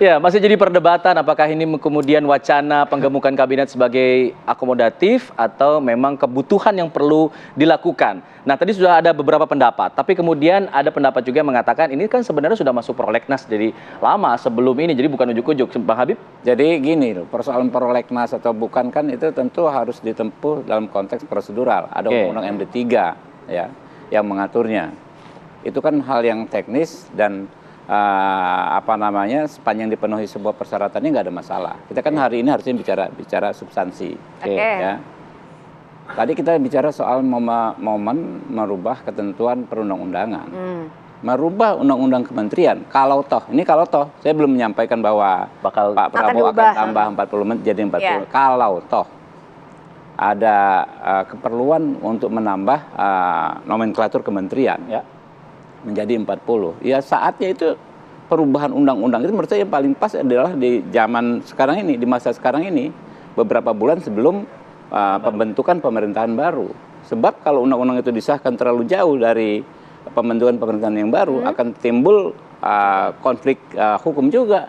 Ya, masih jadi perdebatan apakah ini kemudian wacana penggemukan kabinet sebagai akomodatif atau memang kebutuhan yang perlu dilakukan. Nah, tadi sudah ada beberapa pendapat, tapi kemudian ada pendapat juga yang mengatakan ini kan sebenarnya sudah masuk prolegnas jadi lama sebelum ini, jadi bukan ujuk-ujuk. Bang Habib? Jadi gini loh, persoalan prolegnas atau bukan kan itu tentu harus ditempuh dalam konteks prosedural. Ada undang-undang MD3 ya yang mengaturnya. Itu kan hal yang teknis dan sepanjang dipenuhi sebuah persyaratannya nggak ada masalah. Kita kan hari ini harusnya bicara substansi. Ya. Tadi kita bicara soal momen merubah ketentuan perundang-undangan. Merubah undang-undang kementerian. Kalau toh saya belum menyampaikan bahwa Pak Prabowo akan tambah 40 menit jadi 40. Yeah. Kalau toh ada keperluan untuk menambah nomenklatur kementerian menjadi 40. Ya saatnya itu perubahan undang-undang itu menurut saya yang paling pas adalah di zaman sekarang ini, di masa sekarang ini, beberapa bulan sebelum pembentukan pemerintahan baru. Sebab kalau undang-undang itu disahkan terlalu jauh dari pembentukan pemerintahan yang baru akan timbul konflik hukum juga.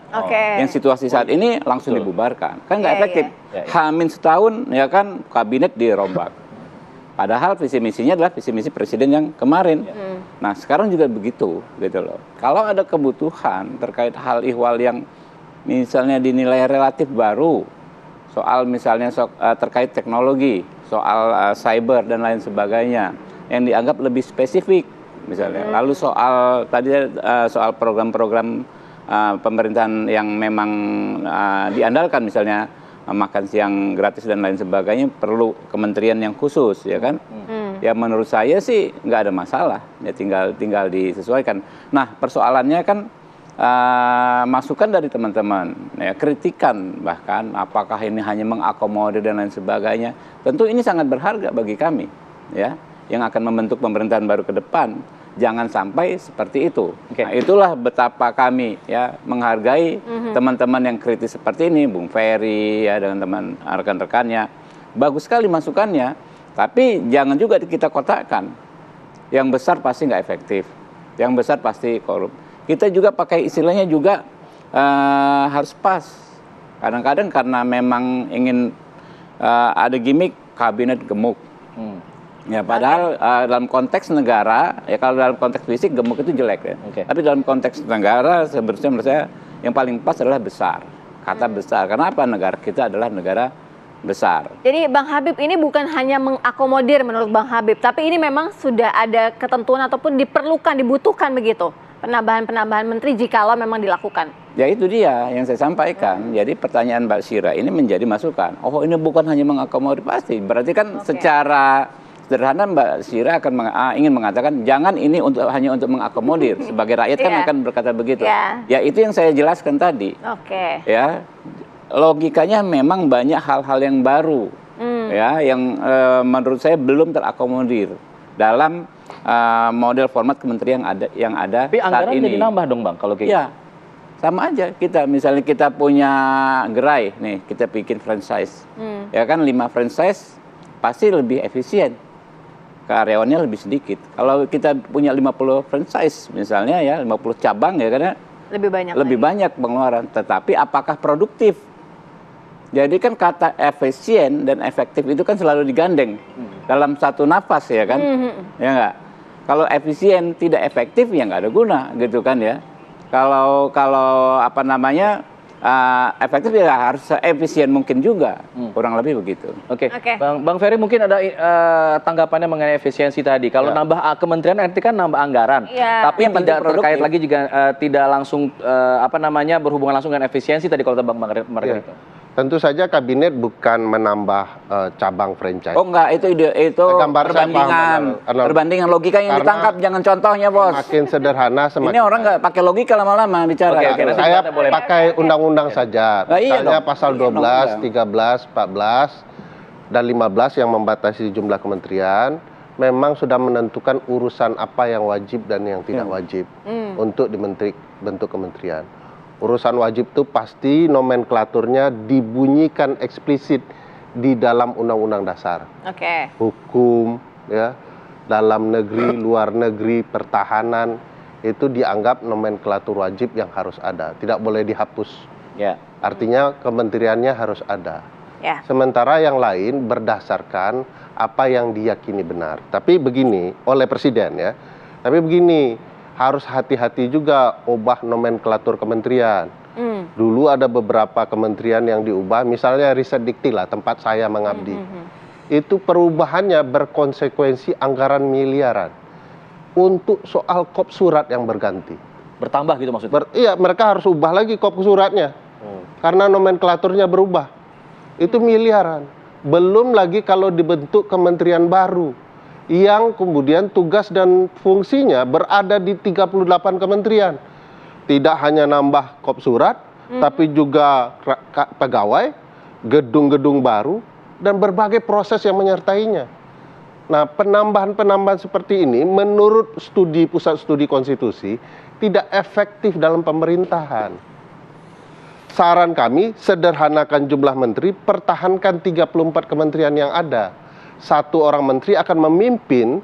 Yang situasi saat ini langsung dibubarkan. Kan nggak efektif. Hamin setahun ya kan kabinet dirombak. Padahal visi misinya adalah visi misi presiden yang kemarin. Nah sekarang juga begitu, gitu loh. Kalau ada kebutuhan terkait hal ihwal yang misalnya dinilai relatif baru, soal misalnya terkait teknologi, soal cyber dan lain sebagainya, yang dianggap lebih spesifik, misalnya. Lalu soal soal program-program pemerintahan yang memang diandalkan, misalnya makan siang gratis dan lain sebagainya, perlu kementerian yang khusus, ya kan? Ya menurut saya sih nggak ada masalah, ya tinggal disesuaikan. Nah persoalannya kan masukan dari teman-teman, ya kritikan bahkan apakah ini hanya mengakomodir dan lain sebagainya. Tentu ini sangat berharga bagi kami, ya yang akan membentuk pemerintahan baru ke depan. Jangan sampai seperti itu. Nah, itulah betapa kami ya menghargai teman-teman yang kritis seperti ini, Bung Ferry ya dengan teman rekan-rekannya. Bagus sekali masukannya, tapi jangan juga kita kotakkan. Yang besar pasti nggak efektif, yang besar pasti korup. Kita juga pakai istilahnya juga harus pas. Kadang-kadang karena memang ingin ada gimmick kabinet gemuk. Ya padahal dalam konteks negara, ya kalau dalam konteks fisik gemuk itu jelek ya. Tapi dalam konteks negara sebenarnya menurut saya yang paling pas adalah besar. Kata besar. Karena apa? Negara kita adalah negara besar. Jadi Bang Habib ini bukan hanya mengakomodir menurut Bang Habib, tapi ini memang sudah ada ketentuan ataupun diperlukan, dibutuhkan begitu. Penambahan menteri jikalau memang dilakukan. Ya itu dia yang saya sampaikan. Jadi pertanyaan Mbak Syira ini menjadi masukan. Oh ini bukan hanya mengakomodir pasti. Berarti kan secara sederhana Mbak Syira akan ingin mengatakan jangan ini hanya untuk mengakomodir. Sebagai rakyat kan akan berkata begitu. Ya itu yang saya jelaskan tadi. Ya logikanya memang banyak hal-hal yang baru. Ya yang menurut saya belum terakomodir dalam model format kementerian yang ada tapi saat ini. Jadi nambah dong Bang kalau kayak gitu. Sama aja kita misalnya kita punya gerai nih, kita bikin franchise. Ya kan 5 franchise pasti lebih efisien. Karyawannya lebih sedikit. Kalau kita punya 50 franchise misalnya ya, 50 cabang ya karena lebih banyak pengeluaran, tetapi apakah produktif? Jadi kan kata efisien dan efektif itu kan selalu digandeng dalam satu nafas ya kan, ya nggak. Kalau efisien tidak efektif ya nggak ada guna gitu kan ya. Kalau efektif ya harus efisien mungkin juga, kurang lebih begitu. Bang Ferry mungkin ada tanggapannya mengenai efisiensi tadi. Kalau nambah kementerian nanti kan nambah anggaran, tapi yang tidak terkait lagi juga tidak langsung berhubungan langsung dengan efisiensi tadi kalau Bang Margarito. Tentu saja kabinet bukan menambah cabang franchise. Oh enggak, itu perbandingan logika yang ditangkap, jangan contohnya bos. Makin sederhana semakin. Ini orang nggak pakai logika lama-lama bicara. Saya pakai undang-undang saja. Misalnya pasal 12, 13, 14 dan 15 yang membatasi jumlah kementerian memang sudah menentukan urusan apa yang wajib dan yang tidak wajib untuk bentuk kementerian. Urusan wajib itu pasti nomenklaturnya dibunyikan eksplisit di dalam Undang-Undang Dasar. Hukum, ya, dalam negeri, luar negeri, pertahanan, itu dianggap nomenklatur wajib yang harus ada, tidak boleh dihapus. Ya. Artinya kementeriannya harus ada. Ya. Sementara yang lain berdasarkan apa yang diyakini benar. Tapi begini, oleh Presiden ya. Tapi begini, harus hati-hati juga ubah nomenklatur kementerian. Dulu ada beberapa kementerian yang diubah, misalnya Riset Dikti lah, tempat saya mengabdi. Itu perubahannya berkonsekuensi anggaran miliaran untuk soal kop surat yang berganti. Bertambah gitu maksudnya? Iya, mereka harus ubah lagi kop suratnya. Karena nomenklaturnya berubah. Itu miliaran. Belum lagi kalau dibentuk kementerian baru yang kemudian tugas dan fungsinya berada di 38 kementerian. Tidak hanya nambah kop surat, tapi juga pegawai, gedung-gedung baru, dan berbagai proses yang menyertainya. Nah, penambahan-penambahan seperti ini menurut studi Pusat Studi Konstitusi tidak efektif dalam pemerintahan. Saran kami, sederhanakan jumlah menteri, pertahankan 34 kementerian yang ada. Satu orang menteri akan memimpin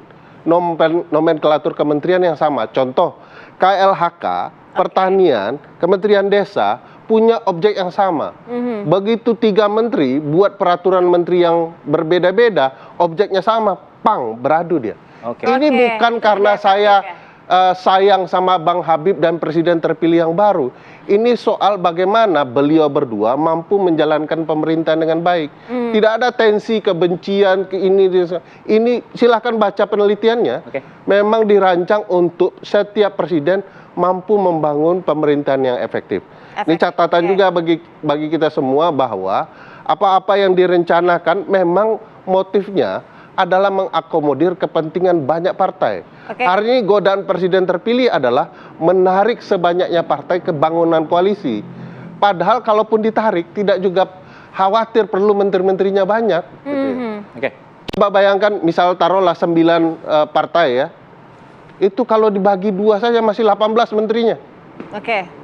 nomenklatur kementerian yang sama. Contoh, KLHK, Pertanian, Kementerian Desa, punya objek yang sama. Begitu 3 menteri buat peraturan menteri yang berbeda-beda, objeknya sama, pang, beradu dia. Ini bukan karena saya sayang sama Bang Habib dan Presiden terpilih yang baru. Ini soal bagaimana beliau berdua mampu menjalankan pemerintahan dengan baik. Tidak ada tensi, kebencian, ini silahkan baca penelitiannya. Memang dirancang untuk setiap presiden mampu membangun pemerintahan yang efektif. Ini catatan juga bagi kita semua bahwa apa-apa yang direncanakan memang motifnya adalah mengakomodir kepentingan banyak partai. Hari ini godaan presiden terpilih adalah menarik sebanyaknya partai ke bangunan koalisi. Padahal kalaupun ditarik tidak juga khawatir perlu menteri-menterinya banyak. Coba bayangkan misal taruhlah 9 partai ya. Itu kalau dibagi 2 saja masih 18 menterinya.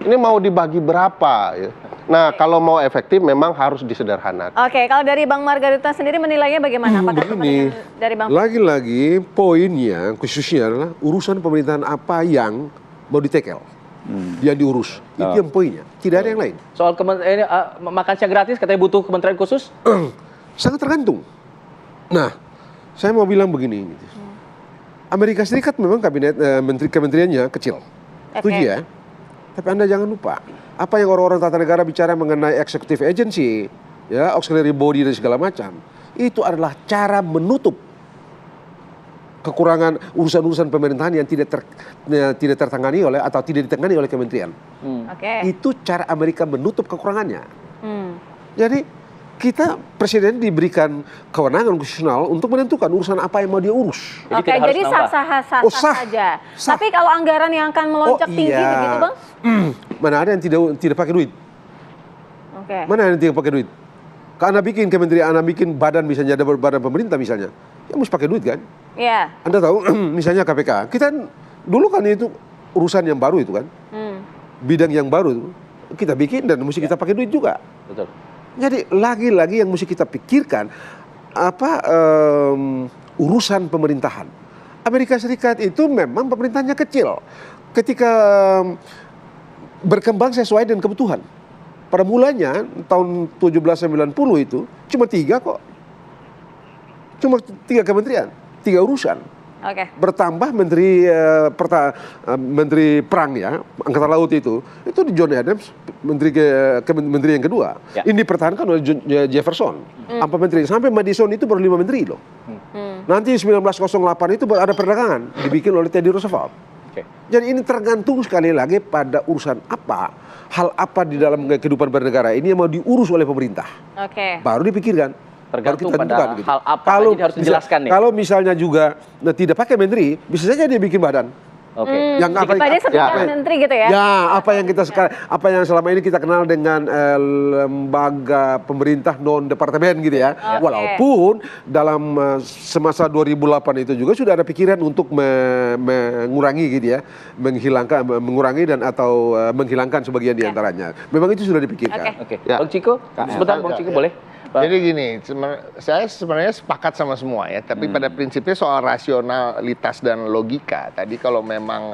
Ini mau dibagi berapa ya? Nah, kalau mau efektif memang harus disederhanakan. Kalau dari Bang Margarita sendiri menilainya bagaimana? Apakah kepentingan dari Bang? Lagi-lagi poinnya khususnya adalah urusan pemerintahan apa yang mau ditekel, yang diurus. Itu yang poinnya. Tidak ada yang lain. Soal makan siang gratis katanya butuh kementerian khusus? Sangat tergantung. Nah, saya mau bilang begini. Amerika Serikat memang kementeriannya kecil. Setuju ya? Tapi Anda jangan lupa, apa yang orang-orang tata negara bicara mengenai executive agency, ya, auxiliary body dan segala macam, itu adalah cara menutup kekurangan urusan-urusan pemerintahan yang tidak tertangani oleh atau tidak ditangani oleh kementerian. Itu cara Amerika menutup kekurangannya. Jadi kita presiden diberikan kewenangan konstitusional untuk menentukan urusan apa yang mau dia urus. Jadi sah-sah saja. Tapi kalau anggaran yang akan melonjak tinggi begitu, Bang? Mana ada yang tidak pakai duit? Mana yang tidak pakai duit? Kalau Anda bikin kementerian, Anda bikin badan misalnya, ada badan pemerintah misalnya, ya mesti pakai duit kan? Iya. Anda tahu misalnya KPK, kita dulu kan itu urusan yang baru itu kan, bidang yang baru itu, kita bikin dan mesti kita pakai duit juga. Betul. Jadi lagi-lagi yang mesti kita pikirkan urusan pemerintahan. Amerika Serikat itu memang pemerintahnya kecil. Ketika berkembang sesuai dengan kebutuhan. Pada mulanya tahun 1790 itu cuma 3 kok. Cuma 3 kementerian, 3 urusan. Bertambah menteri perang ya, angkatan laut itu di John Adams, menteri yang kedua. Ini dipertahankan oleh Jefferson, 4 menteri. Sampai Madison itu baru 5 menteri loh. Nanti 1908 itu ada perdagangan dibikin oleh Teddy Roosevelt. Jadi ini tergantung sekali lagi pada urusan apa, hal apa di dalam kehidupan bernegara ini yang mau diurus oleh pemerintah. Baru dipikirkan. Tergantung pada hal apa kalau harus dijelaskan nih. Kalau misalnya juga tidak pakai menteri, bisa saja dia bikin badan. Yang apa menteri gitu ya? Ya, apa yang selama ini kita kenal dengan lembaga pemerintah non departemen gitu ya. Walaupun dalam semasa 2008 itu juga sudah ada pikiran untuk mengurangi gitu ya, mengurangi dan atau menghilangkan sebagian diantaranya. Memang itu sudah dipikirkan. Bang Ciko, sebentar Bang Ciko boleh? Jadi gini, saya sebenarnya sepakat sama semua ya, tapi pada prinsipnya soal rasionalitas dan logika. Tadi kalau memang,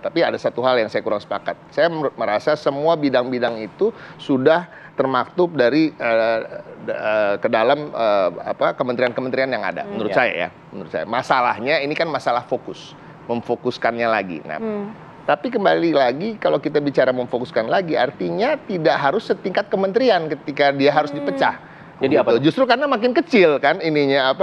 tapi ada satu hal yang saya kurang sepakat. Saya merasa semua bidang-bidang itu sudah termaktub dari ke dalam kementerian-kementerian yang ada. Menurut saya ya, menurut saya. Masalahnya ini kan masalah fokus, memfokuskannya lagi. Nah, tapi kembali lagi kalau kita bicara memfokuskan lagi, artinya tidak harus setingkat kementerian ketika dia harus dipecah. Jadi apa? Justru karena makin kecil kan ininya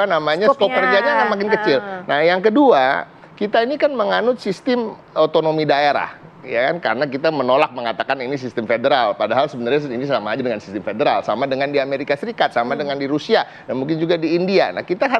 skop kerjanya kan makin kecil. Nah, yang kedua, kita ini kan menganut sistem otonomi daerah. Ya kan, karena kita menolak mengatakan ini sistem federal, padahal sebenarnya ini sama aja dengan sistem federal, sama dengan di Amerika Serikat, sama dengan di Rusia, dan mungkin juga di India. Nah, kita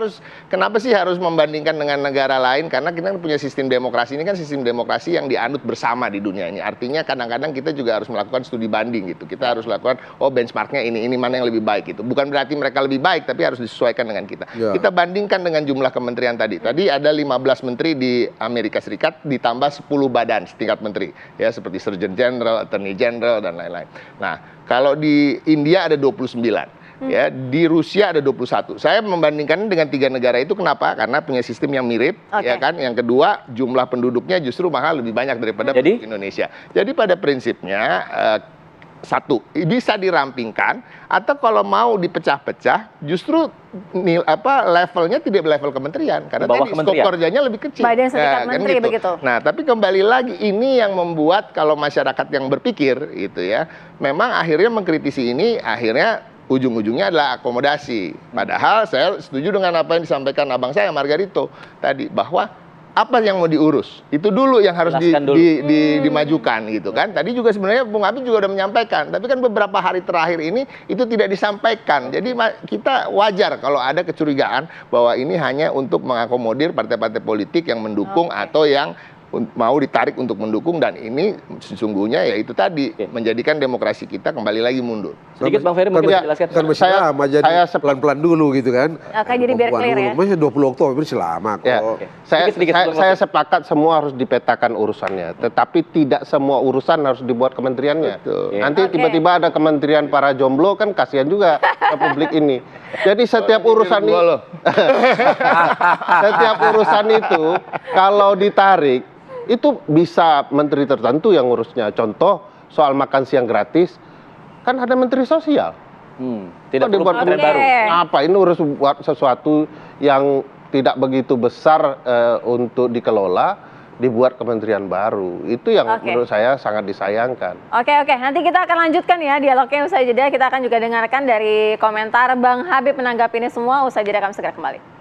kenapa sih harus membandingkan dengan negara lain? Karena kita punya sistem demokrasi, ini kan sistem demokrasi yang dianut bersama di dunia ini. Artinya kadang-kadang kita juga harus melakukan studi banding gitu. Kita harus lakukan, benchmarknya ini mana yang lebih baik gitu. Bukan berarti mereka lebih baik, tapi harus disesuaikan dengan kita. Kita bandingkan dengan jumlah kementerian tadi. Tadi ada 15 menteri di Amerika Serikat, ditambah 10 badan setingkat menteri. Ya, seperti Surgeon General, Attorney General, dan lain-lain. Nah, kalau di India ada 29, ya, di Rusia ada 21. Saya membandingkannya dengan 3 negara itu kenapa? Karena punya sistem yang mirip, ya kan? Yang kedua, jumlah penduduknya justru malah lebih banyak daripada penduduk Indonesia. Jadi pada prinsipnya, satu, bisa dirampingkan, atau kalau mau dipecah-pecah, justru levelnya tidak level kementerian, karena tadi skop kerjanya lebih kecil. Badan setingkat menteri gitu. Begitu. Nah, tapi kembali lagi, ini yang membuat kalau masyarakat yang berpikir, gitu ya, memang akhirnya mengkritisi ini, akhirnya ujung-ujungnya adalah akomodasi. Padahal saya setuju dengan apa yang disampaikan abang saya, Margarito, tadi, bahwa apa yang mau diurus itu dulu yang harus dimajukan gitu kan. Tadi juga sebenarnya Bung Habib juga udah menyampaikan, tapi kan beberapa hari terakhir ini itu tidak disampaikan. Jadi kita wajar kalau ada kecurigaan bahwa ini hanya untuk mengakomodir partai-partai politik yang mendukung atau yang mau ditarik untuk mendukung, dan ini sesungguhnya ya itu tadi menjadikan demokrasi kita kembali lagi mundur. Sedikit Bang Ferry mungkin jelaskan. Saya pelan-pelan dulu gitu kan. Oke, jadi biar clear ya. Masih 20 Oktober selama kok. Ya. Saya sepakat semua harus dipetakan urusannya, tetapi tidak semua urusan harus dibuat kementeriannya. Nanti tiba-tiba ada kementerian para jomblo, kan kasihan juga Republik ini. Jadi setiap urusan itu kalau ditarik itu bisa menteri tertentu yang ngurusnya. Contoh soal makan siang gratis, kan ada menteri sosial. Tidak perlu kementerian baru. Apa ini urus buat sesuatu yang tidak begitu besar untuk dikelola, dibuat kementerian baru. Itu yang menurut saya sangat disayangkan. Oke, nanti kita akan lanjutkan ya dialognya usai jeda. Kita akan juga dengarkan dari komentar Bang Habib menanggapi ini semua. Usai jeda kami segera kembali.